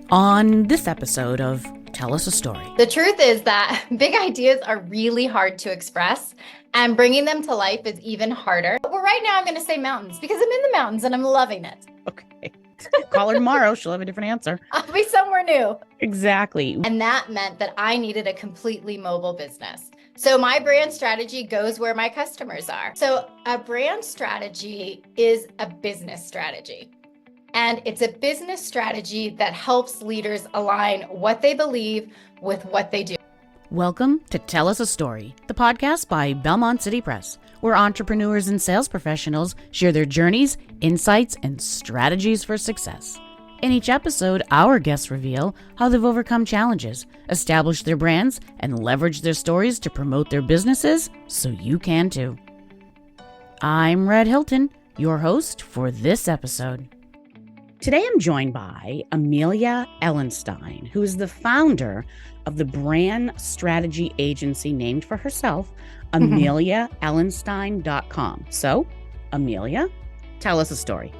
On this episode of Tell Us a Story. The truth is that big ideas are really hard to express, and bringing them to life is even harder. But right now I'm going to say mountains because I'm in the mountains and I'm loving it. Okay. Call her tomorrow. She'll have a different answer. I'll be somewhere new. Exactly. And that meant that I needed a completely mobile business. So my brand strategy goes where my customers are. So a brand strategy is a business strategy. And it's a business strategy that helps leaders align what they believe with what they do. Welcome to Tell Us a Story, the podcast by Belmont City Press, where entrepreneurs and sales professionals share their journeys, insights, and strategies for success. In each episode, our guests reveal how they've overcome challenges, established their brands, and leveraged their stories to promote their businesses so you can too. I'm Red Hilton, your host for this episode. Today I'm joined by Amelia Ellenstein, who is the founder of the brand strategy agency named for herself, AmeliaEllenstein.com. So, Amelia, tell us a story.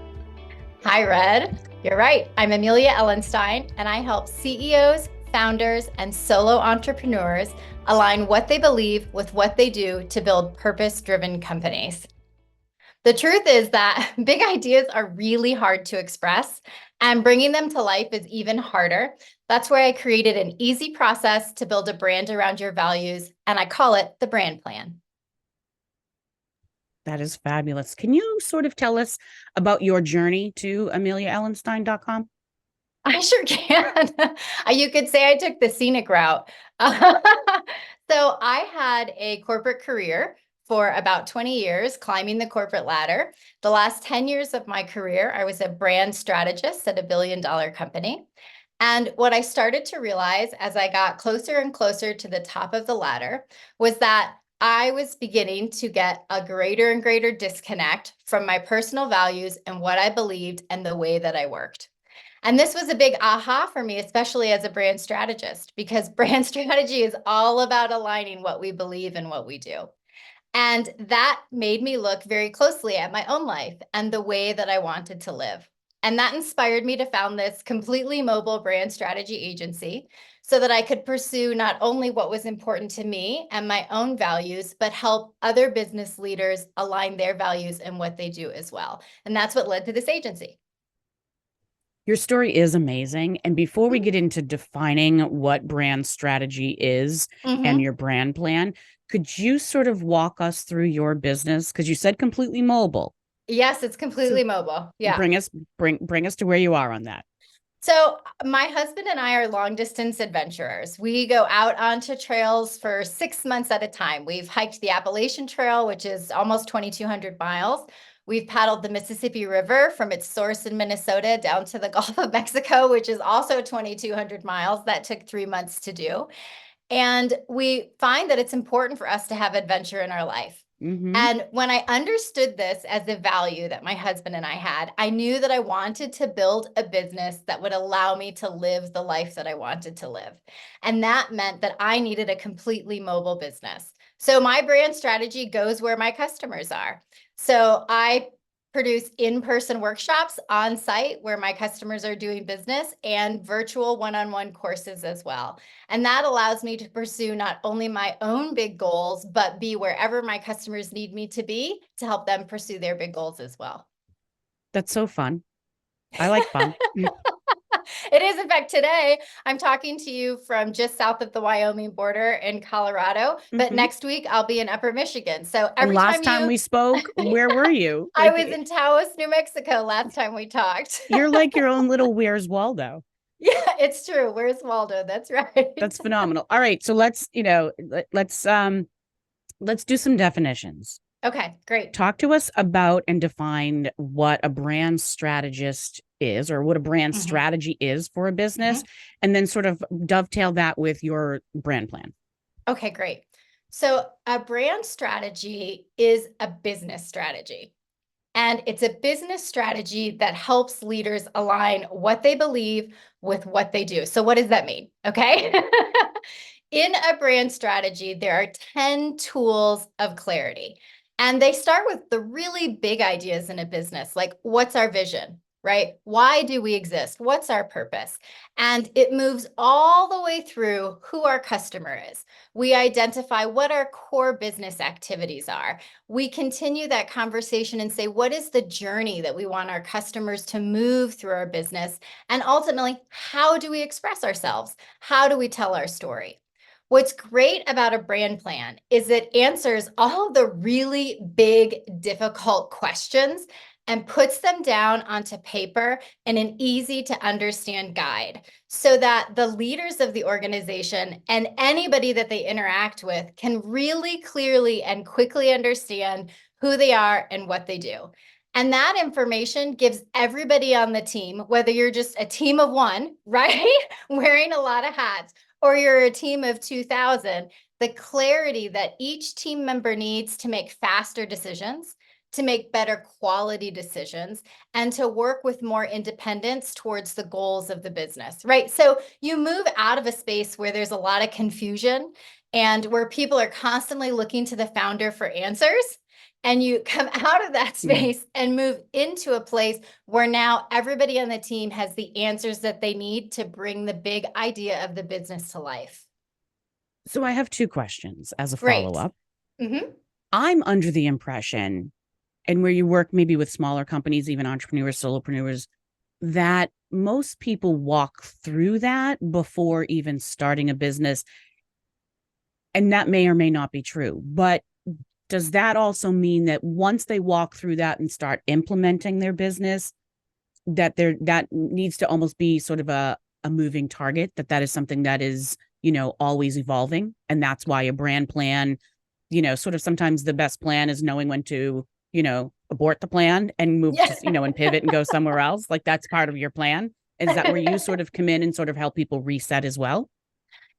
Hi, Red. You're right. I'm Amelia Ellenstein, and I help CEOs, founders, and solo entrepreneurs align what they believe with what they do to build purpose-driven companies. The truth is that big ideas are really hard to express, and bringing them to life is even harder. That's why I created an easy process to build a brand around your values, and I call it the brand plan. That is fabulous. Can you sort of tell us about your journey to AmeliaEllenstein.com? I sure can. You could say I took the scenic route. So I had a corporate career for about 20 years, climbing the corporate ladder. The last 10 years of my career, I was a brand strategist at a billion-dollar company. And what I started to realize as I got closer and closer to the top of the ladder was that I was beginning to get a greater and greater disconnect from my personal values and what I believed and the way that I worked. And this was a big aha for me, especially as a brand strategist, because brand strategy is all about aligning what we believe and what we do. And that made me look very closely at my own life and the way that I wanted to live. And that inspired me to found this completely mobile brand strategy agency so that I could pursue not only what was important to me and my own values, but help other business leaders align their values and what they do as well. And that's what led to this agency. Your story is amazing. And before we get into defining what brand strategy is and your brand plan, could you sort of walk us through your business? Because you said completely mobile. Yes, it's completely mobile. Yeah. Bring us to where you are on that. So my husband and I are long distance adventurers. We go out onto trails for 6 months at a time. We've hiked the Appalachian Trail, which is almost 2,200 miles. We've paddled the Mississippi River from its source in Minnesota down to the Gulf of Mexico, which is also 2,200 miles. That took 3 months to do. And we find that it's important for us to have adventure in our life. And when I understood this as a value that my husband and I had, I knew that I wanted to build a business that would allow me to live the life that I wanted to live. And that meant that I needed a completely mobile business. So my brand strategy goes where my customers are. So I produce in-person workshops on site where my customers are doing business and virtual one-on-one courses as well. And that allows me to pursue not only my own big goals, but be wherever my customers need me to be to help them pursue their big goals as well. That's so fun. I like fun. It is. In fact, today I'm talking to you from just south of the Wyoming border in Colorado, but next week I'll be in Upper Michigan. So every last time we spoke, where were you? I was in Taos, New Mexico last time we talked. You're like your own little Where's Waldo. Yeah, it's true. Where's Waldo? That's right. That's phenomenal. All right, so let's do some definitions. Okay, great. Talk to us about and define what a brand strategist is, or what a brand strategy is for a business, and then sort of dovetail that with your brand plan. Okay, great. So a brand strategy is a business strategy. And it's a business strategy that helps leaders align what they believe with what they do. So what does that mean? Okay. In a brand strategy, there are 10 tools of clarity. And they start with the really big ideas in a business, like what's our vision? right? Why do we exist? What's our purpose? And it moves all the way through who our customer is. We identify what our core business activities are. We continue that conversation and say, what is the journey that we want our customers to move through our business? And ultimately, how do we express ourselves? How do we tell our story? What's great about a brand plan is it answers all of the really big, difficult questions and puts them down onto paper in an easy to understand guide so that the leaders of the organization and anybody that they interact with can really clearly and quickly understand who they are and what they do. And that information gives everybody on the team, whether you're just a team of one, right, wearing a lot of hats, or you're a team of 2,000, the clarity that each team member needs to make faster decisions, to make better quality decisions, and to work with more independence towards the goals of the business, right? So you move out of a space where there's a lot of confusion and where people are constantly looking to the founder for answers. And you come out of that space and move into a place where now everybody on the team has the answers that they need to bring the big idea of the business to life. So I have two questions as a Great. follow-up. Mm-hmm. I'm under the impression, and where you work maybe with smaller companies, even entrepreneurs, solopreneurs, that most people walk through that before even starting a business. And that may or may not be true. But does that also mean that once they walk through that and start implementing their business, that needs to almost be sort of a moving target, that is something that is, always evolving? And that's why a brand plan, sort of sometimes the best plan is knowing when to, abort the plan and move Yeah. to, and pivot and go somewhere else. Like that's part of your plan. Is that where you sort of come in and sort of help people reset as well?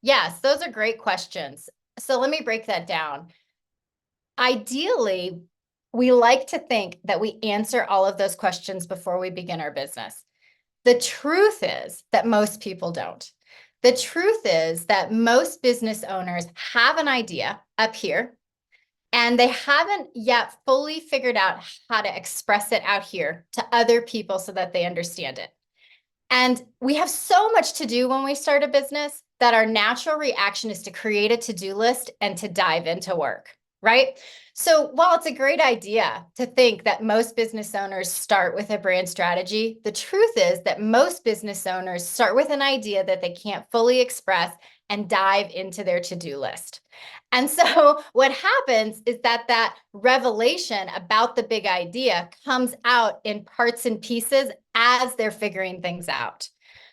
Yes, those are great questions. So let me break that down. Ideally, we like to think that we answer all of those questions before we begin our business. The truth is that most people don't. The truth is that most business owners have an idea up here, and they haven't yet fully figured out how to express it out here to other people so that they understand it. And we have so much to do when we start a business that our natural reaction is to create a to-do list and to dive into work, right? So while it's a great idea to think that most business owners start with a brand strategy, the truth is that most business owners start with an idea that they can't fully express and dive into their to-do list. And so what happens is that revelation about the big idea comes out in parts and pieces as they're figuring things out.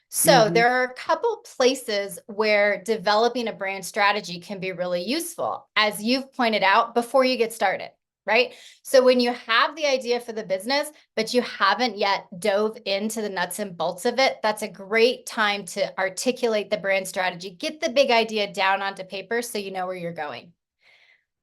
So Mm-hmm. there are a couple places where developing a brand strategy can be really useful, as you've pointed out, before you get started, right? So when you have the idea for the business, but you haven't yet dove into the nuts and bolts of it, that's a great time to articulate the brand strategy, get the big idea down onto paper so you know where you're going.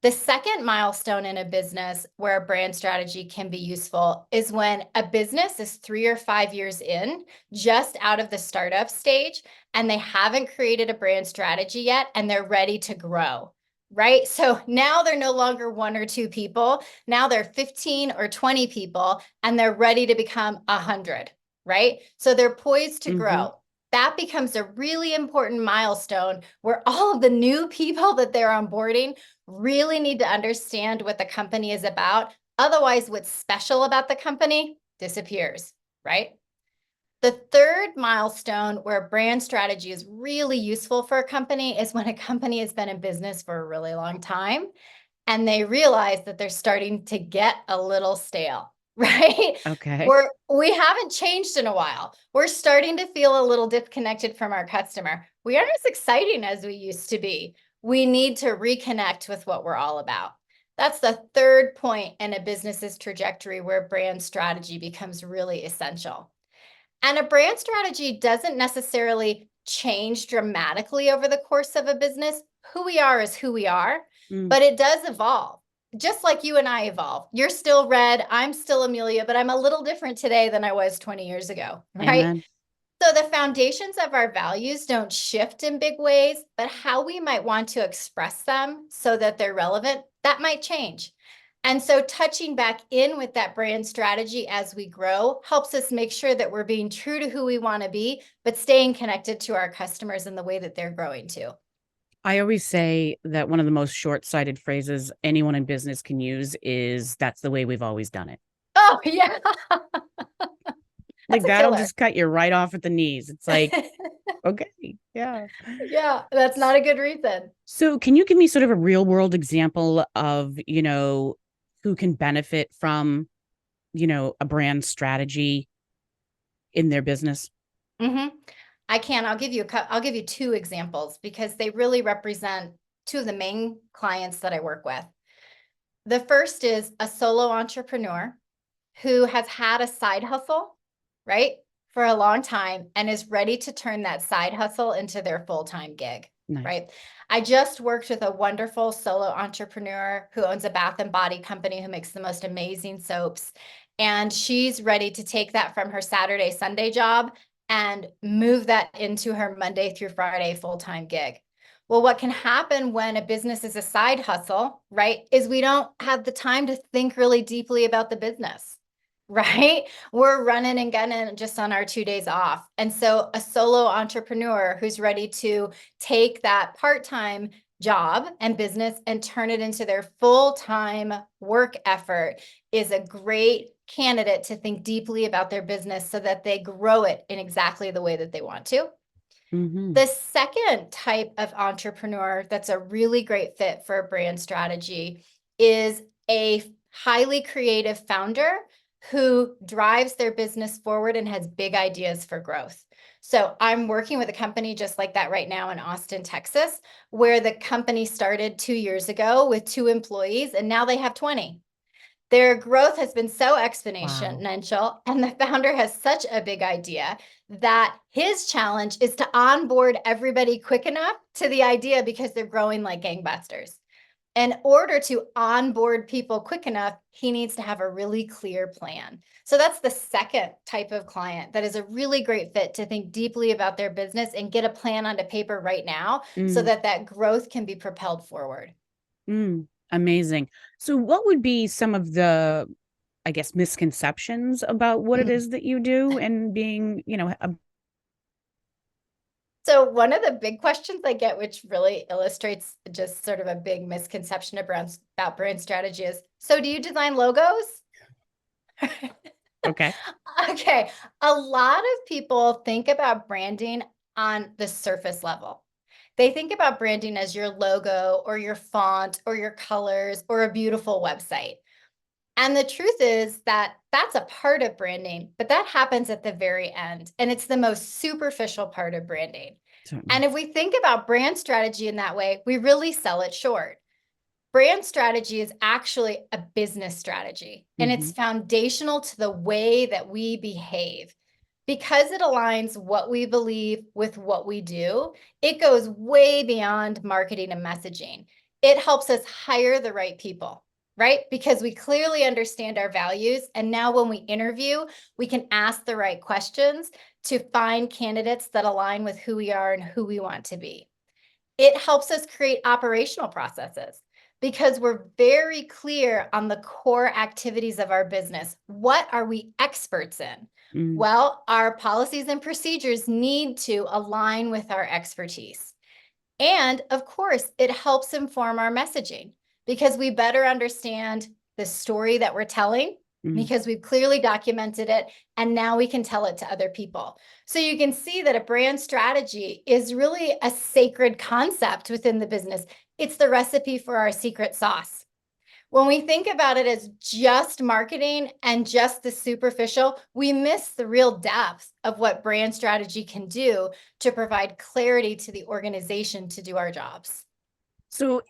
The second milestone in a business where a brand strategy can be useful is when a business is 3 or 5 years in, just out of the startup stage, and they haven't created a brand strategy yet, and they're ready to grow, right? So now they're no longer 1 or 2 people. Now they're 15 or 20 people, and they're ready to become 100, right? So they're poised to Mm-hmm. grow. That becomes a really important milestone where all of the new people that they're onboarding really need to understand what the company is about. Otherwise, what's special about the company disappears, right? The third milestone where brand strategy is really useful for a company is when a company has been in business for a really long time and they realize that they're starting to get a little stale, right? Okay. We haven't changed in a while. We're starting to feel a little disconnected from our customer. We aren't as exciting as we used to be. We need to reconnect with what we're all about. That's the third point in a business's trajectory where brand strategy becomes really essential. And a brand strategy doesn't necessarily change dramatically over the course of a business. Who we are is who we are, Mm. but it does evolve. Just like you and I evolve. You're still Red, I'm still Amelia, but I'm a little different today than I was 20 years ago, right? Amen. So the foundations of our values don't shift in big ways, but how we might want to express them so that they're relevant, that might change. And so touching back in with that brand strategy as we grow helps us make sure that we're being true to who we want to be, but staying connected to our customers in the way that they're growing too. I always say that one of the most short-sighted phrases anyone in business can use is that's the way we've always done it. Oh, yeah. That's Like a that'll killer. just cut you right off at the knees. It's like, okay, yeah. Yeah, that's not a good reason. So can you give me sort of a real world example of, who can benefit from, a brand strategy in their business? Hmm. I can. I'll give you two examples because they really represent two of the main clients that I work with. The first is a solo entrepreneur who has had a side hustle, right, for a long time and is ready to turn that side hustle into their full-time gig, Nice. right? I just worked with a wonderful solo entrepreneur who owns a bath and body company who makes the most amazing soaps. And she's ready to take that from her Saturday, Sunday job and move that into her Monday through Friday full-time gig. Well, what can happen when a business is a side hustle, right, is we don't have the time to think really deeply about the business, right? We're running and gunning just on our 2 days off. And so a solo entrepreneur who's ready to take that part-time job and business and turn it into their full-time work effort is a great candidate to think deeply about their business so that they grow it in exactly the way that they want to. Mm-hmm. The second type of entrepreneur that's a really great fit for a brand strategy is a highly creative founder who drives their business forward and has big ideas for growth. So I'm working with a company just like that right now in Austin, Texas, where the company started 2 years ago with 2 employees and now they have 20. Their growth has been so Wow. exponential, and the founder has such a big idea that his challenge is to onboard everybody quick enough to the idea because they're growing like gangbusters. In order to onboard people quick enough, he needs to have a really clear plan. So that's the second type of client that is a really great fit to think deeply about their business and get a plan onto paper right now so Mm, that that growth can be propelled forward. amazing. So what would be some of the, I guess, misconceptions about what it Mm. is that you do and being, So one of the big questions I get, which really illustrates just sort of a big misconception about brand strategy is, so do you design logos? okay. Okay, a lot of people think about branding on the surface level. They think about branding as your logo or your font or your colors or a beautiful website. And the truth is that that's a part of branding, but that happens at the very end. And it's the most superficial part of branding. And Certainly. if we think about brand strategy in that way, we really sell it short. Brand strategy is actually a business strategy, and Mm-hmm. it's foundational to the way that we behave. Because it aligns what we believe with what we do, it goes way beyond marketing and messaging. It helps us hire the right people, right? Because we clearly understand our values. And now when we interview, we can ask the right questions to find candidates that align with who we are and who we want to be. It helps us create operational processes because we're very clear on the core activities of our business. What are we experts in? Mm, Well, our policies and procedures need to align with our expertise. And of course, it helps inform our messaging because we better understand the story that we're telling mm. because we've clearly documented it and now we can tell it to other people. So you can see that a brand strategy is really a sacred concept within the business. It's the recipe for our secret sauce. When we think about it as just marketing and just the superficial, we miss the real depth of what brand strategy can do to provide clarity to the organization to do our jobs. So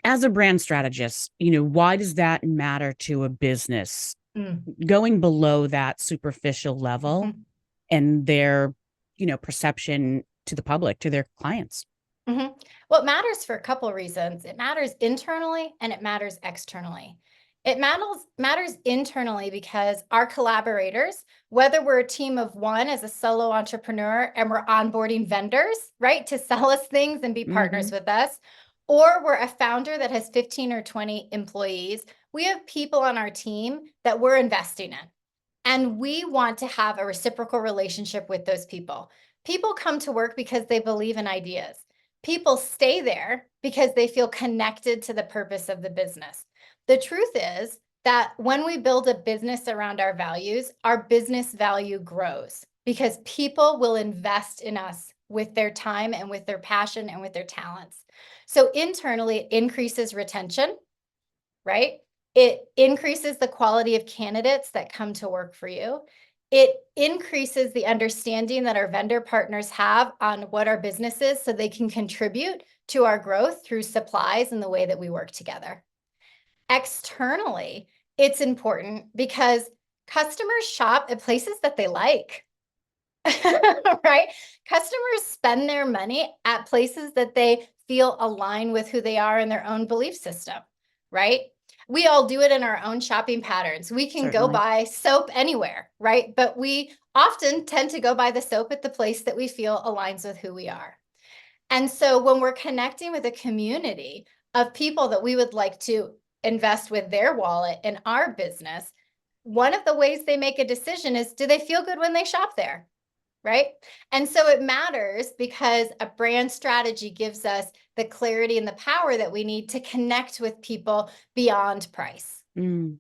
as a brand strategist, why does that matter to a business Mm. going below that superficial level Mhm. and their, perception to the public, to their clients? Mhm. Well, it matters for a couple of reasons. It matters internally and it matters externally. It matters internally because our collaborators, whether we're a team of one as a solo entrepreneur and we're onboarding vendors, right, to sell us things and be Mm-hmm. partners with us, or we're a founder that has 15 or 20 employees, We have people on our team that we're investing in, and we want to have a reciprocal relationship with those people. People come to work because they believe in ideas. People stay there because they feel connected to the purpose of the business. The truth is that when we build a business around our values, our business value grows because people will invest in us with their time and with their passion and with their talents. So internally, it increases retention, right? It increases the quality of candidates that come to work for you. It increases the understanding that our vendor partners have on what our business is so they can contribute to our growth through supplies and the way that we work together. Externally, it's important because customers shop at places that they like. Right? Customers spend their money at places that they feel align with who they are in their own belief system, right? We all do it in our own shopping patterns. We can go Certainly. buy soap anywhere, right? But we often tend to go buy the soap at the place that we feel aligns with who we are. And so when we're connecting with a community of people that we would like to invest with their wallet in our business, one of the ways they make a decision is, do they feel good when they shop there? Right? And so it matters because a brand strategy gives us the clarity and the power that we need to connect with people beyond price. Mm,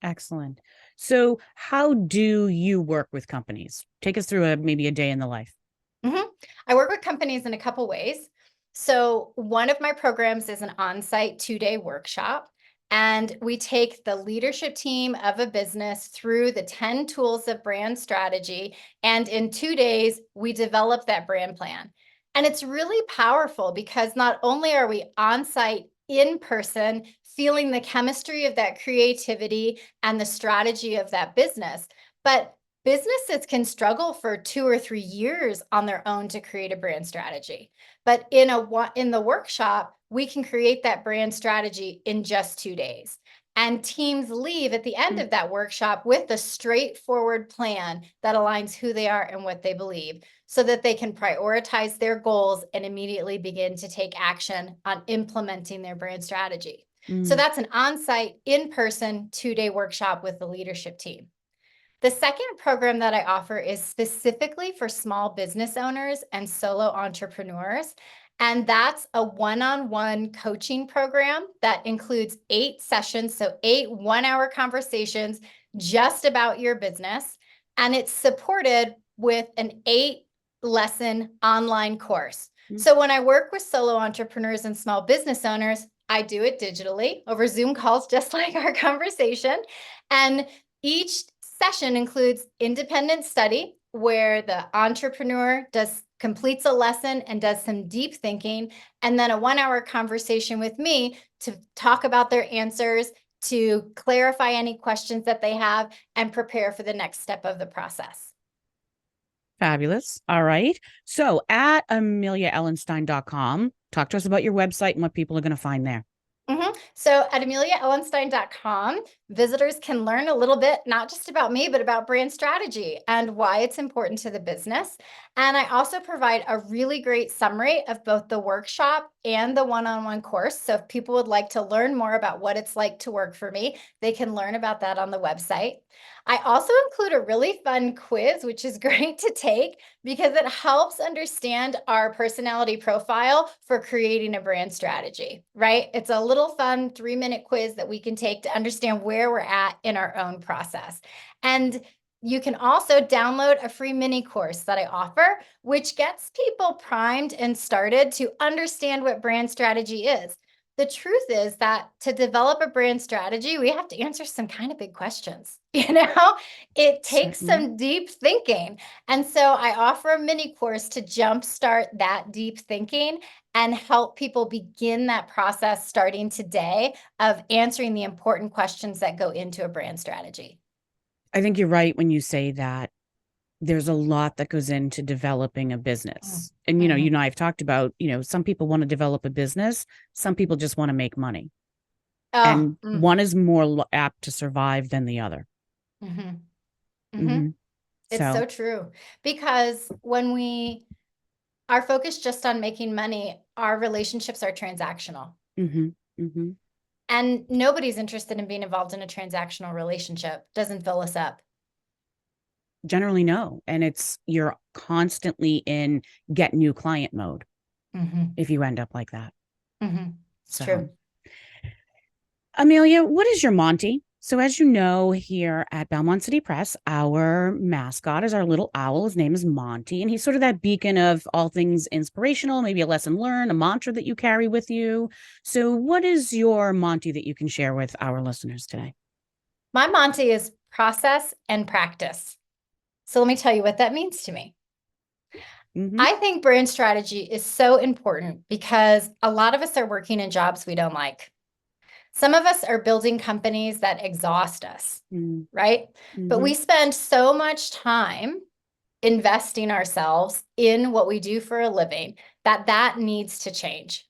excellent. So how do you work with companies? Take us through maybe a day in the life. Mhm. I work with companies in a couple ways. So, one of my programs is an on site 2-day workshop. And we take the leadership team of a business through the 10 tools of brand strategy. And in 2 days, we develop that brand plan. And it's really powerful because not only are we on site in person, feeling the chemistry of that creativity and the strategy of that business, but businesses can struggle for 2 or 3 years on their own to create a brand strategy. But in the workshop, we can create that brand strategy in just 2 days. And teams leave at the end Mm, of that workshop with a straightforward plan that aligns who they are and what they believe so that they can prioritize their goals and immediately begin to take action on implementing their brand strategy. So mm, that's an on-site, in-person 2-day workshop with the leadership team. The second program that I offer is specifically for small business owners and solo entrepreneurs. And that's a one-on-one coaching program that includes 8 sessions, so 8 1-hour conversations just about your business. And it's supported with an 8-lesson online course. mm. So when I work with solo entrepreneurs and small business owners, I do it digitally over Zoom calls, just like our conversation. And each session includes independent study where the entrepreneur completes a lesson and does some deep thinking, and then a 1-hour conversation with me to talk about their answers, to clarify any questions that they have, and prepare for the next step of the process. Fabulous. All right. So at ameliaellenstein.com, talk to us about your website and what people are going to find there. So at ameliaellenstein.com, visitors can learn a little bit, not just about me, but about brand strategy and why it's important to the business. And I also provide a really great summary of both the workshop and the one-on-one course. So if people would like to learn more about what it's like to work for me, they can learn about that on the website. I also include a really fun quiz, which is great to take because it helps understand our personality profile for creating a brand strategy, right? It's a little fun 3-minute quiz that we can take to understand where we're at in our own process. And you can also download a free mini course that I offer, which gets people primed and started to understand what brand strategy is. The truth is that to develop a brand strategy, we have to answer some kind of big questions. It takes Certainly. some deep thinking. And so I offer a mini course to jumpstart that deep thinking and help people begin that process starting today of answering the important questions that go into a brand strategy. I think you're right when you say that there's a lot that goes into developing a business. And, you Mm-hmm. and I have talked about, some people want to develop a business, some people just want to make money. Oh, And one is more apt to survive than the other. mm-hmm. Mm-hmm. Hmm. It's So, so true because when we are focused just on making money, our relationships are transactional. hmm hmm And nobody's interested in being involved in a transactional relationship. Doesn't fill us up. Generally, no. And you're constantly in get new client mode if you end up like that. It's So, true. Amelia, what is your Monty? So, as you know, here at Belmont City Press, our mascot is our little owl. His name is Monty, and he's sort of that beacon of all things inspirational, maybe a lesson learned, a mantra that you carry with you. So, what is your Monty that you can share with our listeners today? My Monty is process and practice. So let me tell you what that means to me. I think brand strategy is so important because a lot of us are working in jobs we don't like. Some of us are building companies that exhaust us, right? But we spend so much time investing ourselves in what we do for a living that needs to change.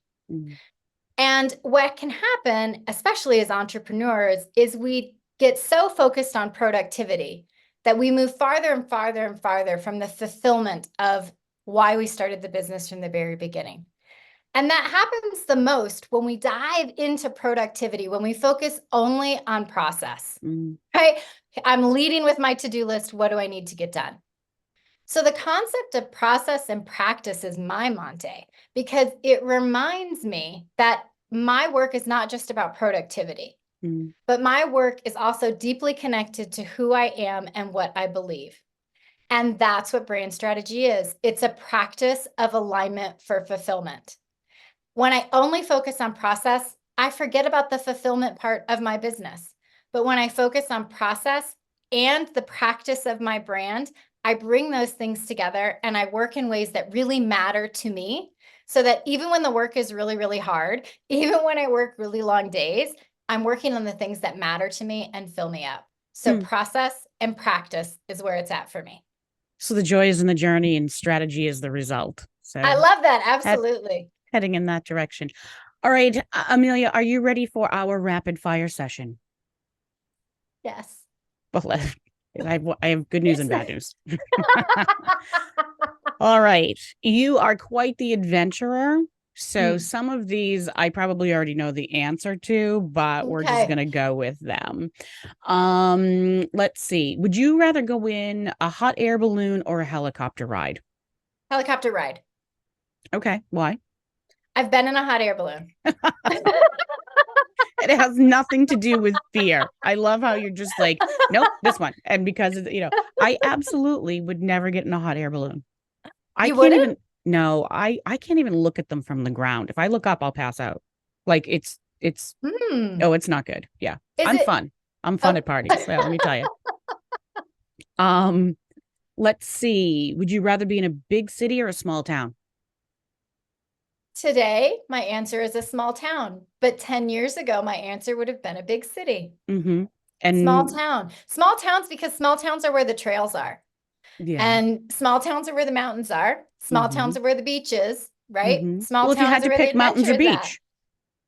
And what can happen, especially as entrepreneurs, is we get so focused on productivity that we move farther and farther and farther from the fulfillment of why we started the business from the very beginning. And that happens the most when we dive into productivity, when we focus only on process, right? I'm leading with my to-do list. What do I need to get done? So the concept of process and practice is my Monte, because it reminds me that my work is not just about productivity, but my work is also deeply connected to who I am and what I believe. And that's what brand strategy is. It's a practice of alignment for fulfillment. When I only focus on process, I forget about the fulfillment part of my business. But when I focus on process and the practice of my brand, I bring those things together and I work in ways that really matter to me, so that even when the work is really, really hard, even when I work really long days, I'm working on the things that matter to me and fill me up. So process and practice is where it's at for me. So the joy is in the journey and strategy is the result. So I love that. Absolutely. Heading in that direction. All right, Amelia, are you ready for our rapid fire session? Yes. Well, I have good news and bad news. All right. You are quite the adventurer. So some of these I probably already know the answer to, but we're just going to go with them. Let's see. Would you rather go in a hot air balloon or a helicopter ride? Helicopter ride. Okay. Why? I've been in a hot air balloon. It has nothing to do with fear. I love how you're just like, nope, this one. And because, I absolutely would never get in a hot air balloon. I can't even, no, I can't even look at them from the ground. If I look up, I'll pass out. Like it's not good. Yeah. I'm fun at parties. So let me tell you. Let's see. Would you rather be in a big city or a small town? Today, my answer is a small town, but 10 years ago, my answer would have been a big city. And small town. Small towns, because small towns are where the trails are. Yeah. And small towns are where the mountains are. Small towns are where the beach is, right? Small towns if you had are to where pick the mountains or adventure is at. beach.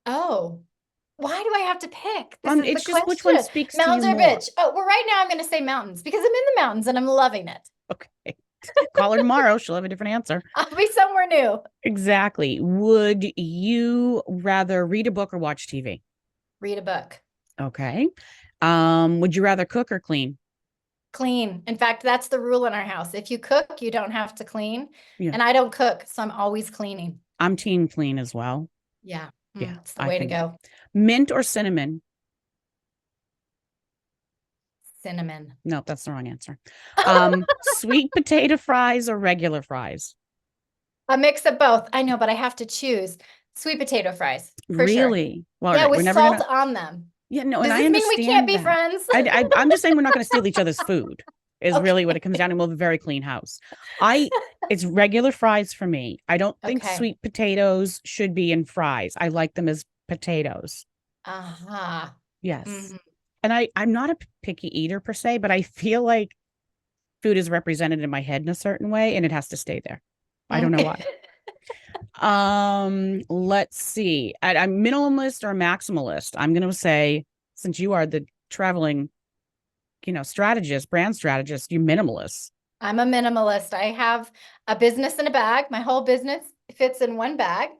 Oh, why do I have to pick? This is It's the just question. Which one speaks mountains to you or more? beach? Oh, well, right now I'm going to say mountains because I'm in the mountains and I'm loving it. Okay. Call her tomorrow. She'll have a different answer. I'll be somewhere new. Exactly. Would you rather read a book or watch TV? Read a book. Okay. Would you rather cook or clean? Clean. In fact, that's the rule in our house. If you cook, you don't have to clean. Yeah. And I don't cook, so I'm always cleaning. I'm team clean as well. Yeah. Yeah. It's the way to go. Mint or cinnamon? Cinnamon. No, that's the wrong answer. Sweet potato fries or regular fries? A mix of both. I know, but I have to choose. Sweet potato fries. Really? Sure. Well, yeah, with salt on them. Yeah, no, Does and this I mean we can't be that. friends? I'm just saying we're not going to steal each other's food. Is really what it comes down to. We have a very clean house. It's regular fries for me. I don't think sweet potatoes should be in fries. I like them as potatoes. Yes. And I'm not a picky eater per se, but I feel like food is represented in my head in a certain way and it has to stay there. I don't know why. Let's see. I'm minimalist or maximalist. I'm going to say, since you are the traveling, strategist, brand strategist, you minimalist. I'm a minimalist. I have a business in a bag. My whole business fits in one bag.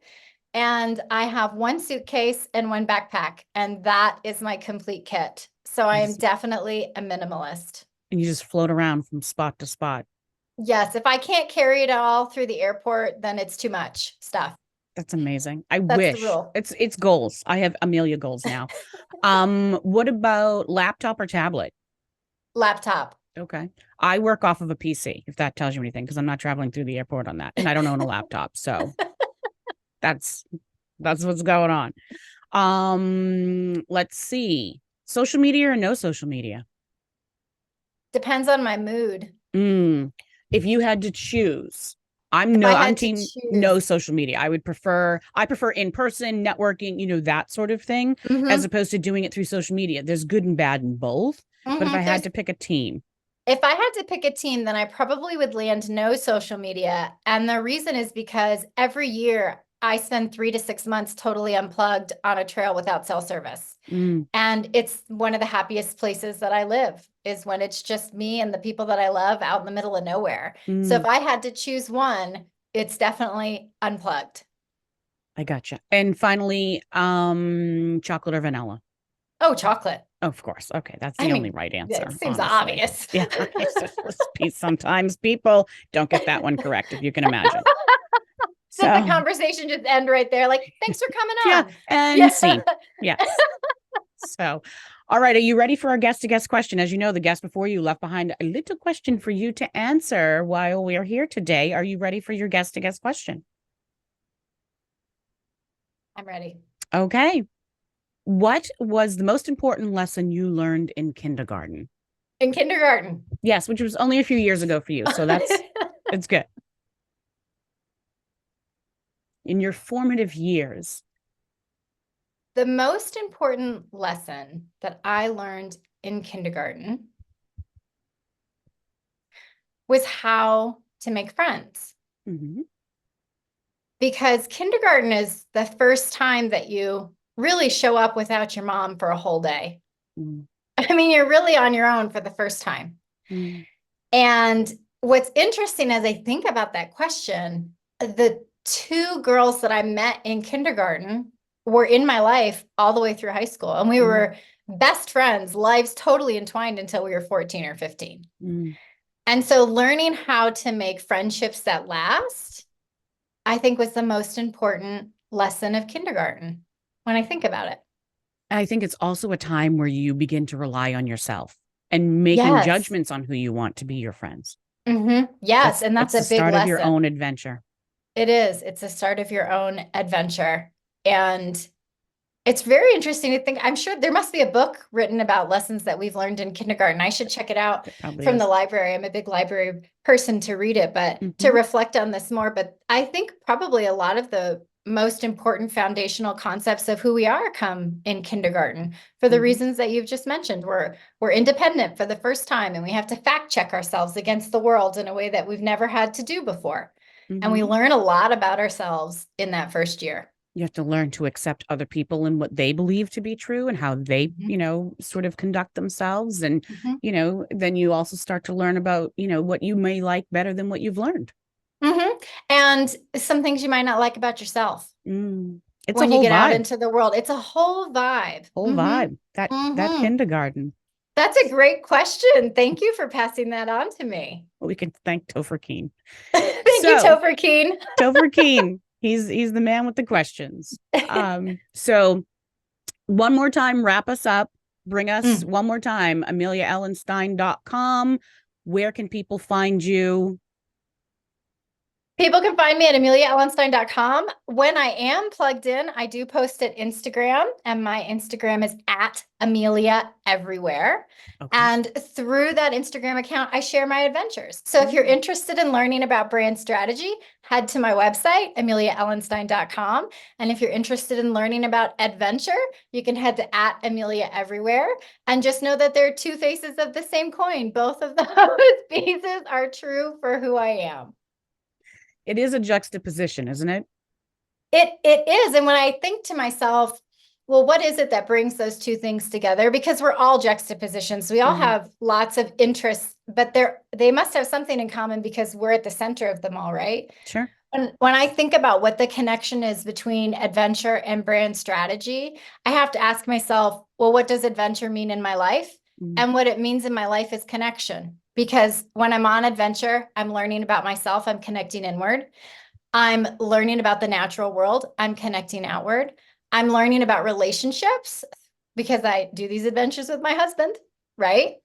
and I have one suitcase and one backpack, and that is my complete kit. So I am definitely a minimalist. And you just float around from spot to spot. Yes, if I can't carry it all through the airport, then it's too much stuff. That's amazing. I That's the wish. rule. It's goals. I have Amelia goals now. What about laptop or tablet? Laptop. Okay. I work off of a PC, if that tells you anything, because I'm not traveling through the airport on that. And I don't own a laptop. So that's what's going on. Let's see. Social media or no social media? Depends on my mood. If you had to choose, If I I'm had to team no choose. social media. I prefer in-person networking, that sort of thing, as opposed to doing it through social media. There's good and bad in both. But if I had to pick a team. If I had to pick a team, then I probably would land no social media. And the reason is because every year I spend 3 to 6 months totally unplugged on a trail without cell service. And it's one of the happiest places that I live, is when it's just me and the people that I love out in the middle of nowhere. So if I had to choose one, it's definitely unplugged. I gotcha. And finally, chocolate or vanilla? Oh, chocolate. Oh, of course. Okay, that's the only right answer. It seems honestly. obvious. Yeah. Sometimes people don't get that one correct, if you can imagine. So the conversation just end right there. Like, thanks for coming on. Yeah, and scene. Yes. So, all right. Are you ready for our guest to guest question? As you know, the guest before you left behind a little question for you to answer while we are here today. Are you ready for your guest to guest question? I'm ready. Okay. What was the most important lesson you learned in kindergarten? In kindergarten. Yes, which was only a few years ago for you. So it's good. In your formative years. The most important lesson that I learned in kindergarten was how to make friends. Because kindergarten is the first time that you really show up without your mom for a whole day. I mean, you're really on your own for the first time. And what's interesting as I think about that question, the two girls that I met in kindergarten were in my life all the way through high school. And we were best friends, lives totally entwined until we were 14 or 15. And so learning how to make friendships that last, I think, was the most important lesson of kindergarten when I think about it. I think it's also a time where you begin to rely on yourself and making judgments on who you want to be your friends. Yes, and that's a big lesson. It's the start of your own adventure. It is. It's the start of your own adventure. And it's very interesting to think. I'm sure there must be a book written about lessons that we've learned in kindergarten. I should check it out from the library. I'm a big library person to read it, but to reflect on this more. But I think probably a lot of the most important foundational concepts of who we are come in kindergarten for the reasons that you've just mentioned. We're independent for the first time, and we have to fact check ourselves against the world in a way that we've never had to do before. And we learn a lot about ourselves in that first year. You have to learn to accept other people and what they believe to be true and how they, sort of conduct themselves. And, then you also start to learn about, what you may like better than what you've learned. And some things you might not like about yourself. It's when you get out into the world. It's a whole vibe. Vibe. That kindergarten. That's a great question. Thank you for passing that on to me. Well, we can thank Topher Keene. Thank you, Topher Keene. Topher Keene. He's the man with the questions. So one more time, wrap us up. Bring us one more time, AmeliaEllenstein.com. Where can people find you? People can find me at AmeliaEllenstein.com. When I am plugged in, I do post at Instagram, and my Instagram is at Amelia Everywhere. And through that Instagram account, I share my adventures. So if you're interested in learning about brand strategy, head to my website, AmeliaEllenstein.com. And if you're interested in learning about adventure, you can head to at Amelia Everywhere. And just know that there are two faces of the same coin. Both of those pieces are true for who I am. It is a juxtaposition, isn't it? It is. And when I think to myself, Well, what is it that brings those two things together? Because we're all juxtapositions. We all have lots of interests, but they must have something in common because we're at the center of them all, right? Sure. When I think about what the connection is between adventure and brand strategy, I have to ask myself, well, what does adventure mean in my life? And what it means in my life is connection. Because when I'm on adventure, I'm learning about myself, I'm connecting inward. I'm learning about the natural world, I'm connecting outward. I'm learning about relationships because I do these adventures with my husband, right?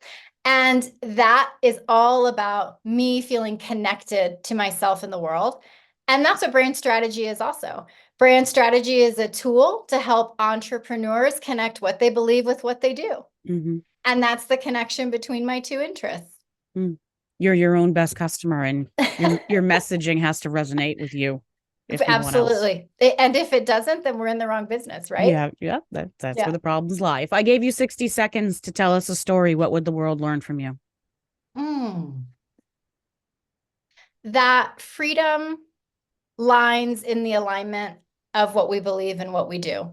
And that is all about me feeling connected to myself and the world. And that's what brand strategy is also. Brand strategy is a tool to help entrepreneurs connect what they believe with what they do. And that's the connection between my two interests. You're your own best customer, and your messaging has to resonate with you, if no one else. Absolutely. And if it doesn't, then we're in the wrong business, right? Yeah, that's where the problems lie. If I gave you 60 seconds to tell us a story, what would the world learn from you? That freedom lines in the alignment of what we believe and what we do.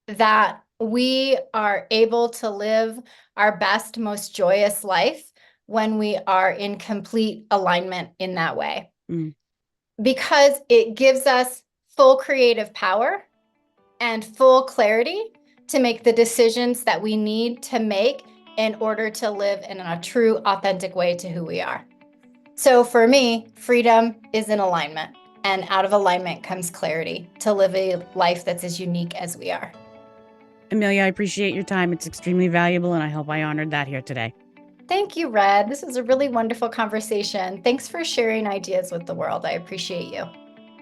That we are able to live our best, most joyous life when we are in complete alignment in that way. Because it gives us full creative power and full clarity to make the decisions that we need to make in order to live in a true, authentic way to who we are. So for me, freedom is in alignment, and out of alignment comes clarity to live a life that's as unique as we are. Amelia, I appreciate your time. It's extremely valuable, and I hope I honored that here today. Thank you, Red. This was a really wonderful conversation. Thanks for sharing ideas with the world. I appreciate you.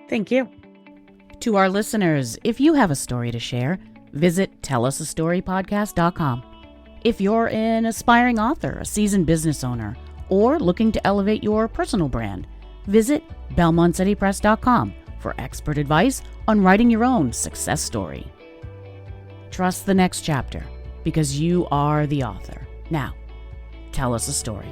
Thank you. To our listeners, if you have a story to share, visit tellasastorypodcast.com. If you're an aspiring author, a seasoned business owner, or looking to elevate your personal brand, visit belmontcitypress.com for expert advice on writing your own success story. Trust the next chapter because you are the author. Now, tell us a story.